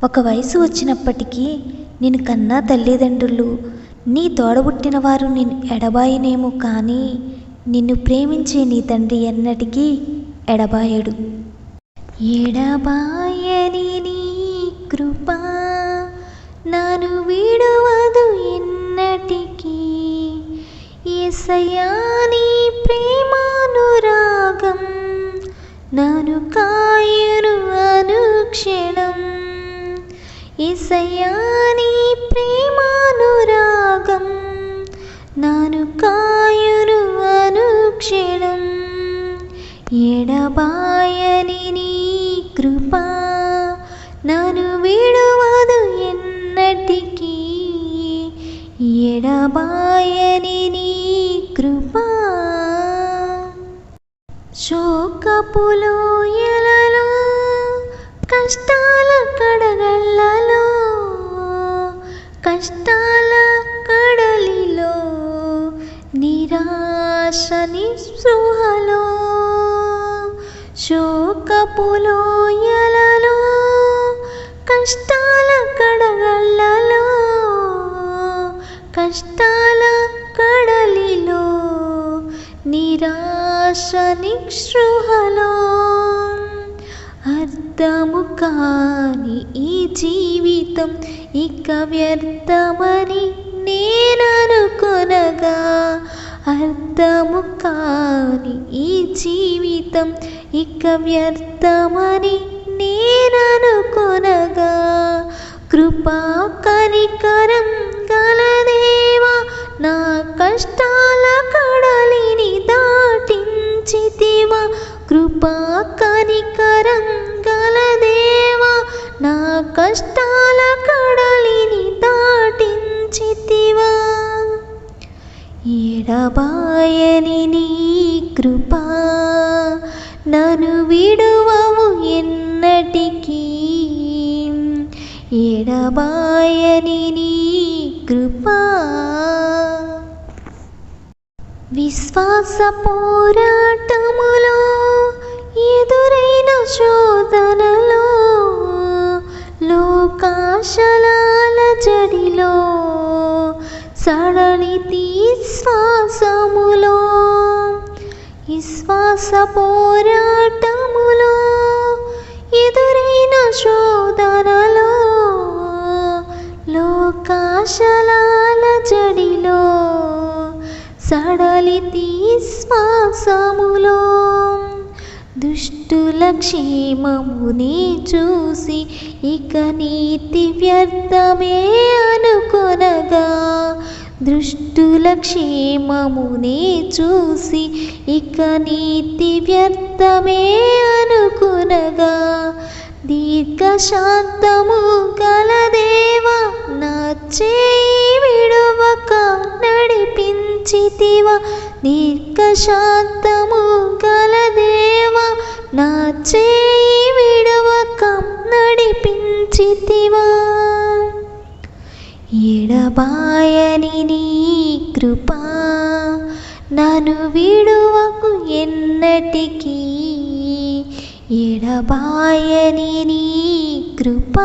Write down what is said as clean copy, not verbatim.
ఒక వయసు వచ్చినప్పటికీ నిన్ను కన్నా తల్లిదండ్రులు, నీ తోడబుట్టిన వారు నిన్ను ఎడబాయనేమో, కానీ నిన్ను ప్రేమించే నీ తండ్రి ఎన్నటికీ ఎడబాయడు. ఎడబాయని నీ కృప నన్ను విడువదు ఎన్నటికీ, యేసయ్యా నీ ప్రేమానురాగం నన్ను కాయును అనుక్షణం. యేసయ్యా నీ ప్రేమానురాగం నన్ను కాయును అనుక్షణం. ఎడబాయని నీ కృప నన్ను విడువదు ఎన్నటికీ, ఎడబాయని నీ కృప. శోకపు లోయలలో, కష్టాల కడగళ్ళలో, కష్టాల కడలిలో, నిరాశ నిస్పృహలో, శోకపు లోయలలో, కష్టాల కడగళ్ళలో, కష్టాల కడలిలో, నిరాశ నిస్పృహలో, అర్థము కాని ఈ జీవితం ఇక వ్యర్థమని నేననుకొనగా, అర్థము కాని ఈ జీవితం ఇక వ్యర్థమని నేననుకొనగా, కృపా కనికరం గల దేవా నా కష్టాల కడలిని దాటించితివా. కృపా కనికరం గల దేవా నా కష్టాల కడలిని దాటించితివా. ఎడబాయని నీ కృప నన్ను విడువవు ఎన్నటికీ, ఎడబాయని నీ కృప. విశ్వాస పోరాటములో, ఎదురైన శోధనలో, లోకాశలాల జడిలో, సడలితి శ్వాసములో, విశ్వాస పోరాటములో, ఎదురైన శోధనలో, లోకాశలాల జడిలో, సడలితి శ్వాసములో, దుష్టుల క్షేమముని చూసి ఇక నీతి వ్యర్థమే అనుకొనగా, దుష్టుల క్షేమముని చూసి ఇక నీతి వ్యర్థమే అనుకొనగా, దీర్ఘశాంతము గల దేవా నా చేయి విడువక నడిపించితివా. దీర్ఘశాంతము గల దేవా నా చేయి విడువక నడిపించితివా. ఎడబాయని నీ కృప నన్ను విడువకు ఎన్నటికీ, ఎడబాయని నీ కృప.